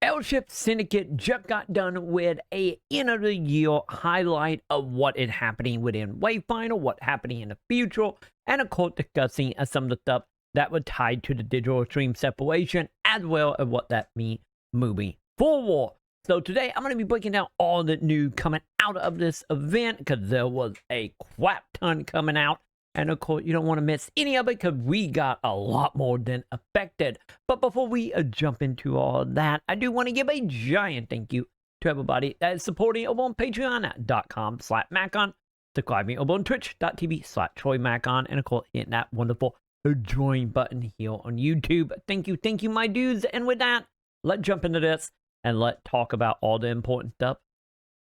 Airship Syndicate just got done with a end of the year highlight of what is happening within Wayfinder, what happening in the future, and of course discussing some of the stuff that was tied to the digital stream separation, as well as what that means moving forward. So today I'm going to be breaking down all the new coming out of this event, because there was a crap ton coming out. And of course, you don't want to miss any of it, because we got a lot more than affected. But before we jump into all that, I do want to give a giant thank you to everybody that is supporting over on patreon.com/Maconn, subscribing over on twitch.tv/TroyMaconn, and of course, hitting that wonderful join button here on YouTube. Thank you, my dudes. And with that, let's jump into this and let's talk about all the important stuff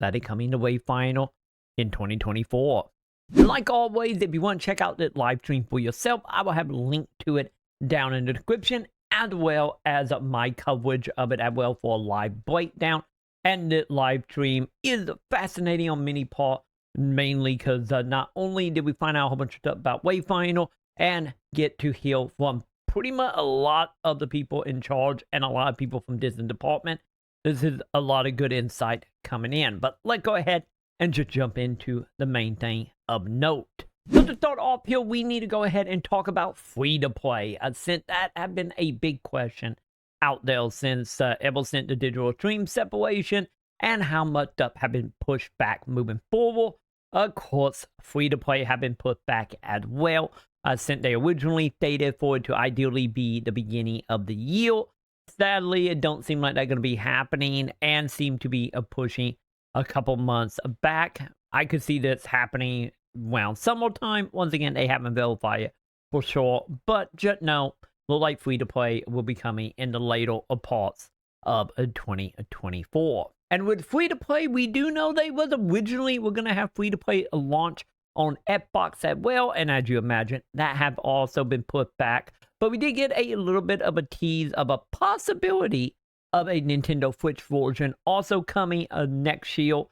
that is coming to Wayfinder in 2024. Like always, if you want to check out the live stream for yourself, I will have a link to it down in the description, as well as my coverage of it as well for a live breakdown. And the live stream is fascinating on many parts, mainly because not only did we find out a whole bunch of stuff about Wayfinder and get to hear from pretty much a lot of the people in charge and a lot of people from Disney department. This is a lot of good insight coming in. But let's go ahead and just jump into the main thing of note. So to start off here, we need to go ahead and talk about free-to-play, since that has been a big question out there since ever since the digital stream separation, and how much stuff have been pushed back moving forward. Of course, free-to-play have been put back as well, since they originally stated for it to ideally be the beginning of the year. Sadly, it don't seem like that's going to be happening, and seem to be pushing a couple months back. I could see this happening around summertime. Once again, they haven't verified it for sure, but just know, look like free-to-play will be coming in the later parts of 2024. And with free-to-play, we do know they was originally we're going to have free-to-play launch on Xbox as well, and as you imagine, that have also been put back. But we did get a little bit of a tease of a possibility of a Nintendo Switch version also coming next year.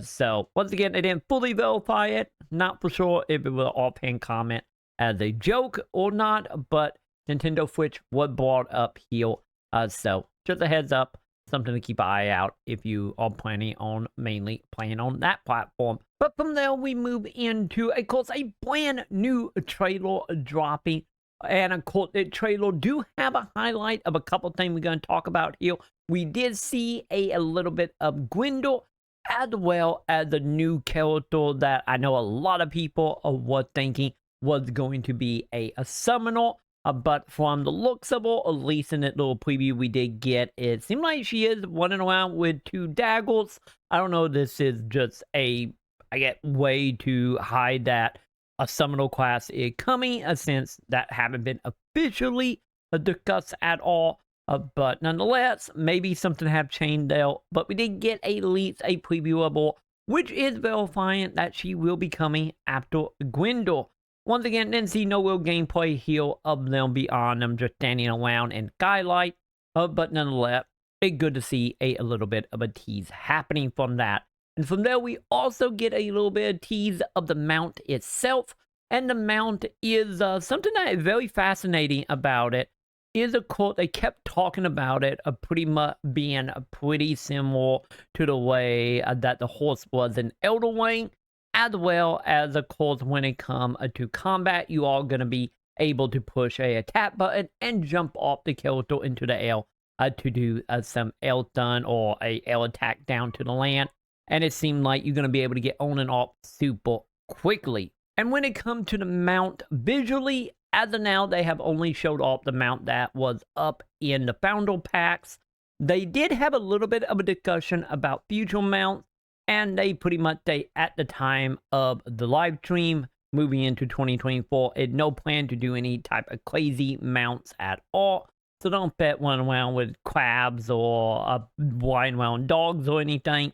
So once again, they didn't fully verify it. Not for sure if it was an offhand comment as a joke or not, but Nintendo Switch was brought up here. So just a heads up, something to keep an eye out if you are planning on mainly playing on that platform. But from there, we move into, of course, a brand new trailer dropping. And of course, the trailer do have a highlight of a couple things we're going to talk about here. We did see a little bit of Grendel, as well as a new character that I know a lot of people were thinking was going to be a summoner. But from the looks of it, at least in that little preview we did get, it seemed like she is running around with 2 daggers. I don't know, this is just a, I get, way to hide that a summoner class is coming, since that haven't been officially discussed at all. But nonetheless, maybe something have changed there. But we did get at least a preview of her, which is verifying that she will be coming after Grendel. Once again, didn't see no real gameplay here of them beyond them just standing around in skylight. But nonetheless, it's good to see a little bit of a tease happening from that. And from there, we also get a little bit of tease of the mount itself. And the mount is something that is very fascinating about it. Is, of course, they kept talking about it pretty much being pretty similar to the way that the horse was in Elder Ring, as well as, of course, when it comes to combat, you are going to be able to push a attack button and jump off the character into the air to do some air stun or a air attack down to the land. And it seemed like you're going to be able to get on and off super quickly. And when it comes to the mount visually, as of now, they have only showed off the mount that was up in the Founder packs. They did have a little bit of a discussion about future mounts, and they pretty much say at the time of the live stream, moving into 2024, had no plan to do any type of crazy mounts at all. So don't bet one around with crabs or flying around dogs or anything.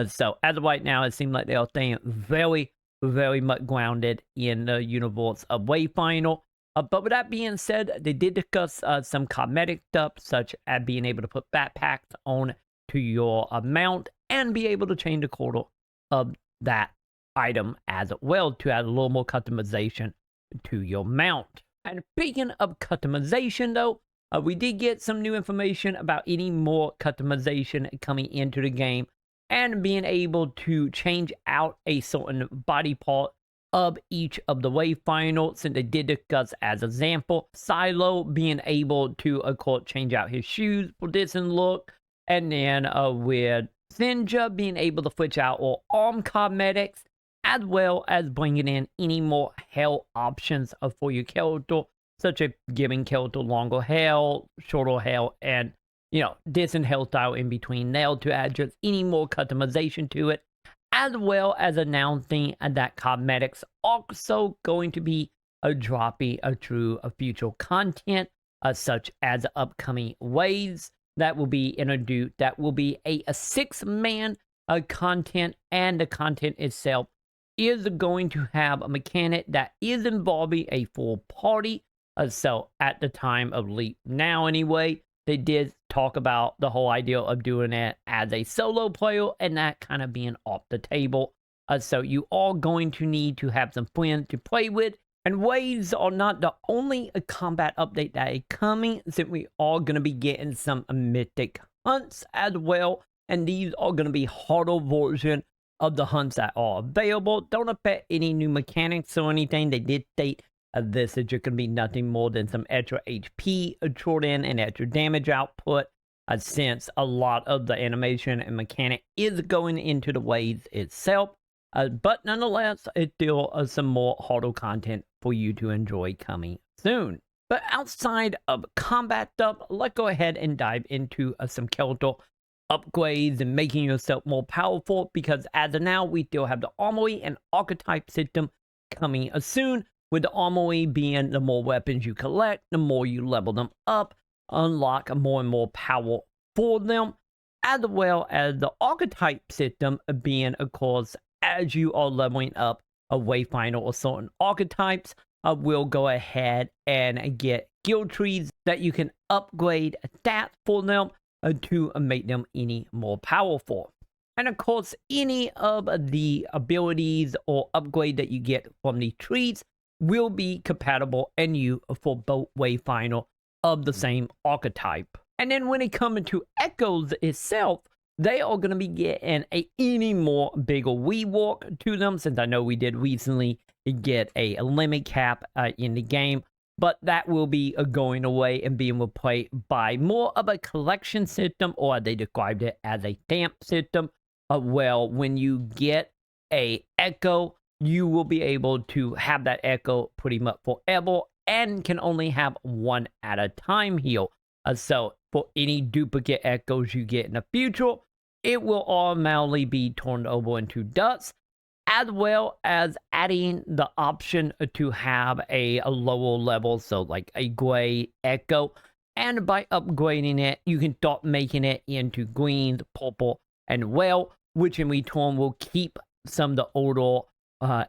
So as of right now, it seems like they are staying very, very much grounded in the universe of Wayfinder. But with that being said, they did discuss some cosmetic stuff, such as being able to put backpacks on to your mount and be able to change the color of that item as well to add a little more customization to your mount. And speaking of customization, though, We did get some new information about any more customization coming into the game and being able to change out a certain body part of each of the Wayfinders. And they did discuss, as example, Silo being able to, of course, change out his shoes for this and look. And then with Sinja being able to switch out all arm cosmetics, as well as bringing in any more health options for your character, such as giving character longer hair, shorter hair, and, different health style in between there to add just any more customization to it, as well as announcing that cosmetics also going to be dropping through future content, such as upcoming waves that will be introduced. That will be a 6-man content, and the content itself is going to have a mechanic that is involving a full party. So at the time of leak now anyway, they did talk about the whole idea of doing it as a solo player and that kind of being off the table. So you are going to need to have some friends to play with. And waves are not the only combat update that is coming, since we are going to be getting some mythic hunts as well. And these are going to be harder version of the hunts that are available. Don't affect any new mechanics or anything. They did state this is just going to be nothing more than some extra HP thrown in and extra damage output, since a lot of the animation and mechanic is going into the waves itself. But nonetheless, it's still some more harder content for you to enjoy coming soon. But outside of combat stuff, let's go ahead and dive into some character upgrades and making yourself more powerful, because as of now, we still have the armory and archetype system coming soon, with the armory being the more weapons you collect, the more you level them up, unlock more and more power for them, as well as the archetype system being, of course, as you are leveling up a Wayfinder or certain archetypes, will go ahead and get skill trees that you can upgrade stats for them to make them any more powerful. And of course, any of the abilities or upgrade that you get from the trees will be compatible and you for both Wayfinder of the same archetype. And then when it comes to echoes itself, they are going to be getting any more bigger rework to them, since I know we did recently get a limit cap in the game, but that will be going away and being replaced by more of a collection system, or they described it as a stamp system. Well, when you get a echo, you will be able to have that echo pretty much forever and can only have one at a time here. So for any duplicate echoes you get in the future, it will automatically be turned over into dust, as well as adding the option to have a lower level, so like a gray echo. And by upgrading it, you can start making it into greens, purple, and well, which in return will keep some of the older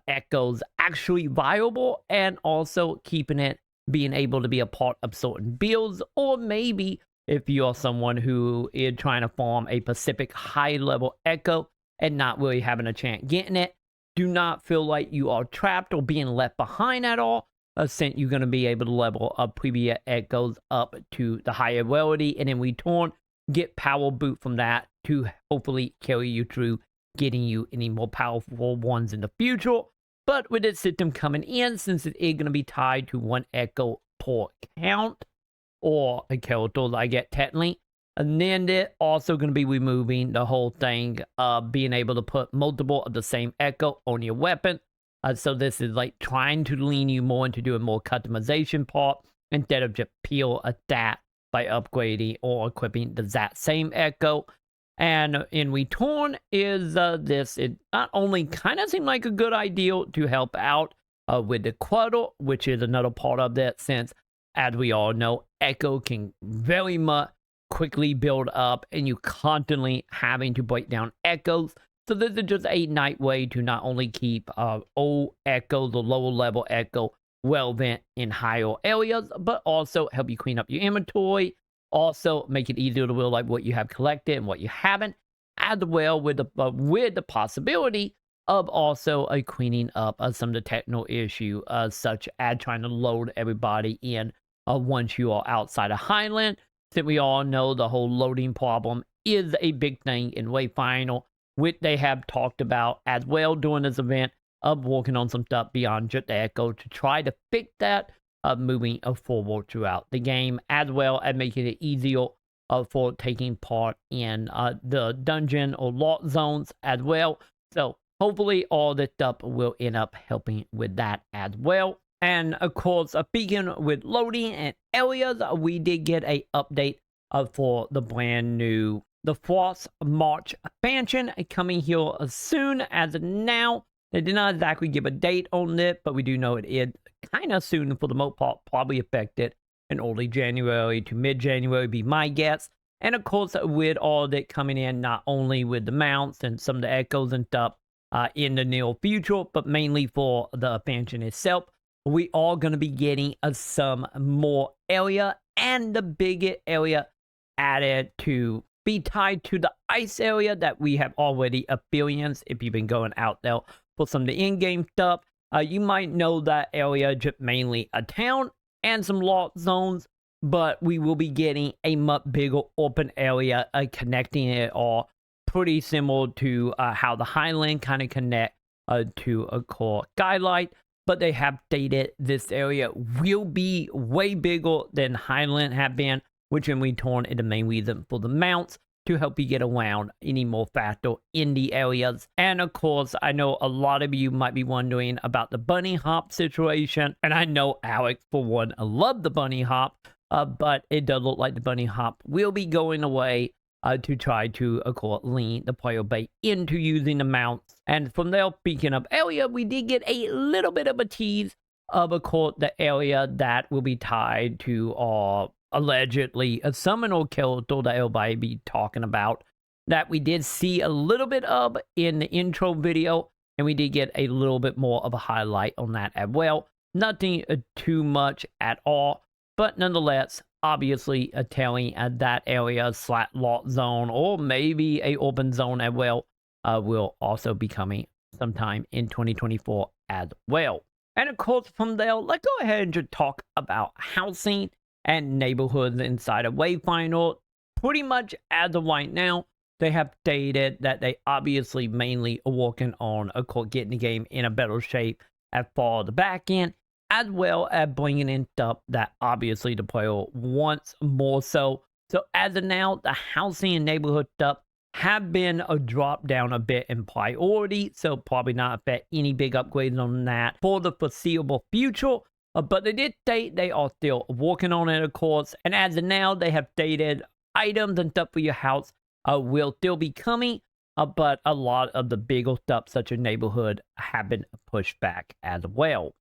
echoes actually viable, and also keeping it being able to be a part of certain builds. Or maybe if you're someone who is trying to farm a specific high level echo and not really having a chance getting it, do not feel like you are trapped or being left behind at all, since you're going to be able to level up previous echoes up to the higher rarity, and in return get power boot from that to hopefully carry you through getting you any more powerful ones in the future. But with this system coming in, since it is going to be tied to one echo per count, or a character I get technically, and then they're also going to be removing the whole thing of being able to put multiple of the same echo on your weapon. So this is like trying to lean you more into doing more customization part, instead of just pure a stat by upgrading or equipping the that same echo. And in return is this, it not only kind of seemed like a good idea to help out with the quarter, which is another part of that, since as we all know, echo can very much quickly build up and you constantly having to break down echoes. So this is just a nice way to not only keep old echo, the lower level echo, relevant in higher areas, but also help you clean up your inventory. Also, make it easier to realize what you have collected and what you haven't, as well with the possibility of also cleaning up some of the technical issue, such as trying to load everybody in once you are outside of Highland. Since we all know the whole loading problem is a big thing in Wayfinder, which they have talked about as well during this event, of working on some stuff beyond just the Echo to try to fix that, moving forward throughout the game, as well as making it easier for taking part in the dungeon or lock zones as well. So hopefully all this stuff will end up helping with that as well. And of course, speaking with loading and areas, we did get a update for the brand new the Frost March expansion coming here soon. As of now, they did not exactly give a date on it, but we do know it is kind of soon for the most part, probably affected in early January to mid-January, be my guess. And of course, with all that coming in, not only with the mounts and some of the echoes and stuff in the near future, but mainly for the expansion itself, we are going to be getting some more area, and the bigger area added to be tied to the ice area that we have already experienced. If you've been going out there for some of the in-game stuff, you might know that area just mainly a town and some lock zones, but we will be getting a much bigger open area connecting it all, pretty similar to how the Highland kind of connect to a core skylight. But they have stated this area will be way bigger than Highland have been, which in return is the main reason for the mounts to help you get around any more faster in the areas. And of course, I know a lot of you might be wondering about the bunny hop situation. And I know Alex, for one, loved the bunny hop, but it does look like the bunny hop will be going away to try to, of course, lean the player base into using the mounts. And from there, speaking of area, we did get a little bit of a tease of, of course, the area that will be tied to allegedly a summoner character that everybody be talking about, that we did see a little bit of in the intro video, and we did get a little bit more of a highlight on that as well. Nothing too much at all, but nonetheless, obviously telling that area / lock zone, or maybe a open zone as well, will also be coming sometime in 2024 as well. And of course, from there, let's go ahead and just talk about housing and neighborhoods inside of Wayfinder. Pretty much as of right now, they have stated that they obviously mainly are working on, of course, getting the game in a better shape as far as the back end, as well as bringing in stuff that obviously the player wants more so. So as of now, the housing and neighborhood stuff have been a drop down a bit in priority, so probably not affect any big upgrades on that for the foreseeable future. But they did state they are still working on it, of course. And as of now, they have stated items and stuff for your house will still be coming. But a lot of the bigger stuff, such as neighborhood, have been pushed back as well.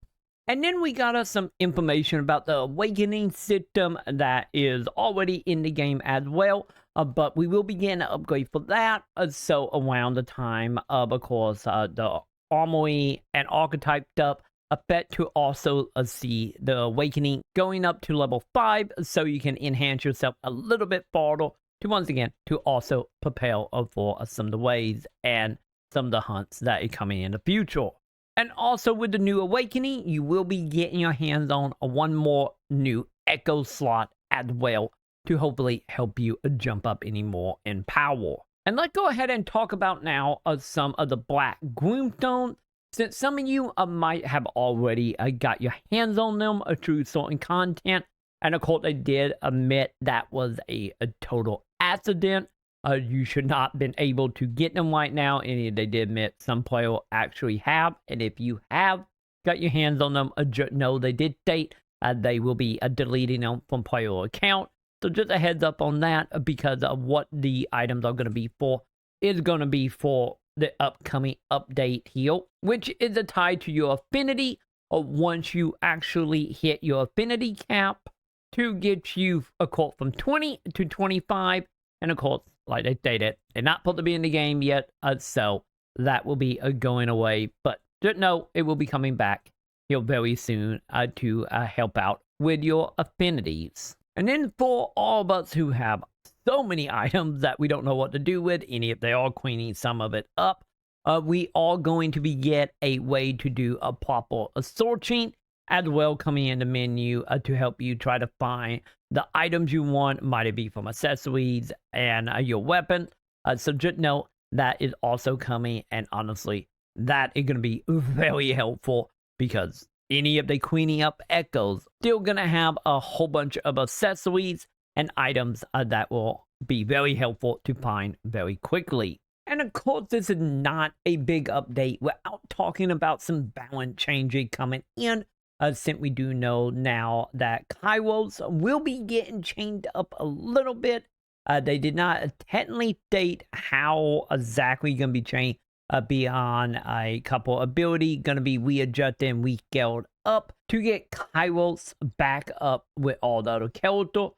And then we got us some information about the awakening system that is already in the game as well. But we will begin an upgrade for that. So around the time of course, the armory and archetype stuff, affect to also see the awakening going up to level 5, so you can enhance yourself a little bit farther to, once again, to also prepare for some of the ways and some of the hunts that are coming in the future. And also with the new awakening, you will be getting your hands on one more new echo slot as well to hopefully help you jump up any more in power. And let's go ahead and talk about now some of the black groomstones, since some of you might have already got your hands on them through certain content. And of course, they did admit that was a total accident. You should not have been able to get them right now. And they did admit some players actually have. And if you have got your hands on them, no, they did state they will be deleting them from player account. So just a heads up on that, because of what the items are going to be for is going to be for the upcoming update here, which is tied to your affinity. Or once you actually hit your affinity cap to get you, of course, from 20 to 25. And of course, like I stated, they're not supposed to be in the game yet, so that will be going away. But just know it will be coming back here very soon to help out with your affinities. And then for all of us who have so many items that we don't know what to do with, any if they are cleaning some of it up, we are going to be get a way to do a proper searching as well coming in the menu to help you try to find the items you want. Might it be from accessories and your weapon. So just know that is also coming, and honestly, that is going to be very helpful because any of the cleaning up echoes still going to have a whole bunch of accessories and items that will be very helpful to find very quickly. And of course, this is not a big update without talking about some balance changing coming in, since we do know now that Kairos will be getting changed up a little bit. They did not technically state how exactly going to be changed beyond a couple ability going to be readjusted and rescaled up to get Kairos back up with all the other characters.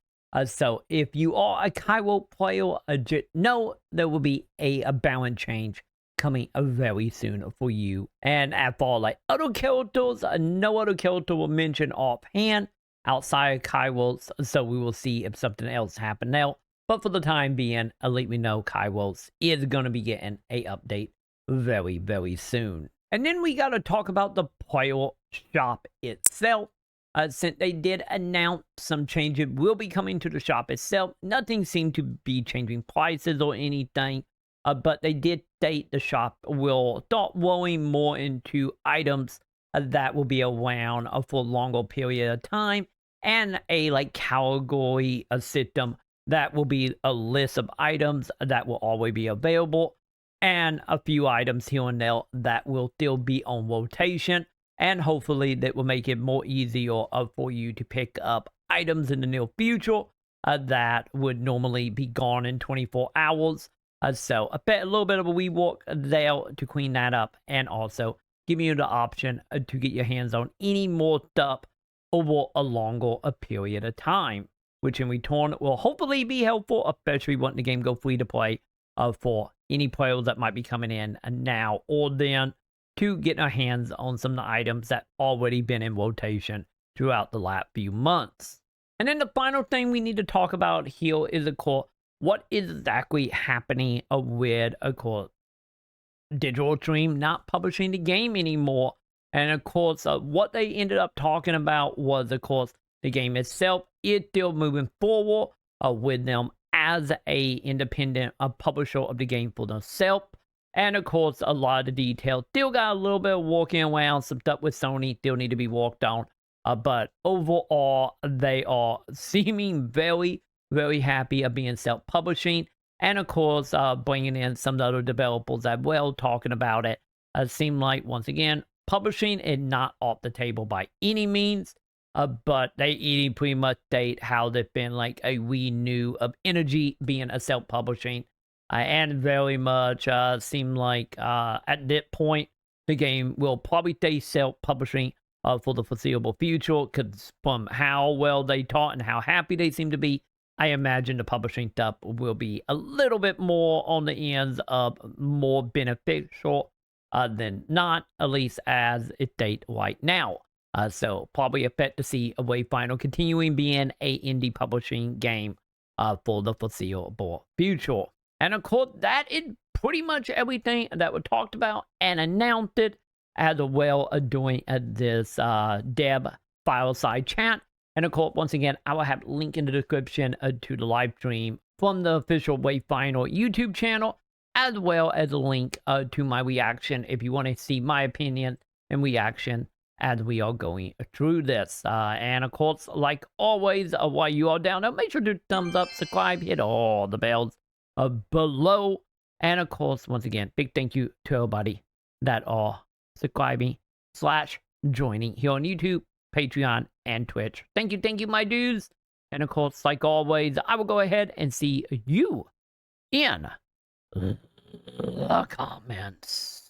So if you are a Kairos player, just know there will be a balance change coming very soon for you. And as for like other characters, no other character will mention offhand outside of Kairos, so we will see if something else happened now. But for the time being, let me know Kairos is going to be getting a update very, very soon. And then we got to talk about the player shop itself. Since they did announce some changes will be coming to the shop itself, nothing seemed to be changing prices or anything. But they did state the shop will start rolling more into items that will be around for a longer period of time, and a like category system that will be a list of items that will always be available, and a few items here and there that will still be on rotation, and hopefully that will make it more easier for you to pick up items in the near future that would normally be gone in 24 hours. So a little bit of a rework there to clean that up, and also giving you the option to get your hands on any more stuff over a longer period of time, which in return will hopefully be helpful, especially wanting the game go free to play for any players that might be coming in now or then, to get our hands on some of the items that already been in rotation throughout the last few months. And then the final thing we need to talk about here is, of course, what is exactly happening with, of course, Digital Dream not publishing the game anymore. And of course, what they ended up talking about was, of course, the game itself is still moving forward with them as a independent publisher of the game for themselves. And of course, a lot of the details still got a little bit of walking around. Some stuff with Sony still need to be worked on. But overall, they are seeming very, very happy of being self-publishing. And of course, bringing in some of the other developers as well, talking about it. Seem like, once again, publishing is not off the table by any means. But they pretty much state how they've been like a renew of energy being a self-publishing. And very much seem like at that point, the game will probably stay self-publishing for the foreseeable future, because from how well they taught and how happy they seem to be, I imagine the publishing stuff will be a little bit more on the ends of more beneficial than not, at least as it states right now. So probably expect to see a Wayfinder continuing being a indie publishing game for the foreseeable future. And of course, that is pretty much everything that we talked about and announced it, as well as doing this Deb fireside chat. And of course, once again, I will have a link in the description to the live stream from the official Wayfinder YouTube channel, as well as a link to my reaction if you want to see my opinion and reaction as we are going through this. And of course, like always, while you are down there, make sure to thumbs up, subscribe, hit all the bells below. And of course, once again, big thank you to everybody that are subscribing / joining here on YouTube, Patreon, and Twitch. Thank you, my dudes. And of course, like always, I will go ahead and see you in the comments.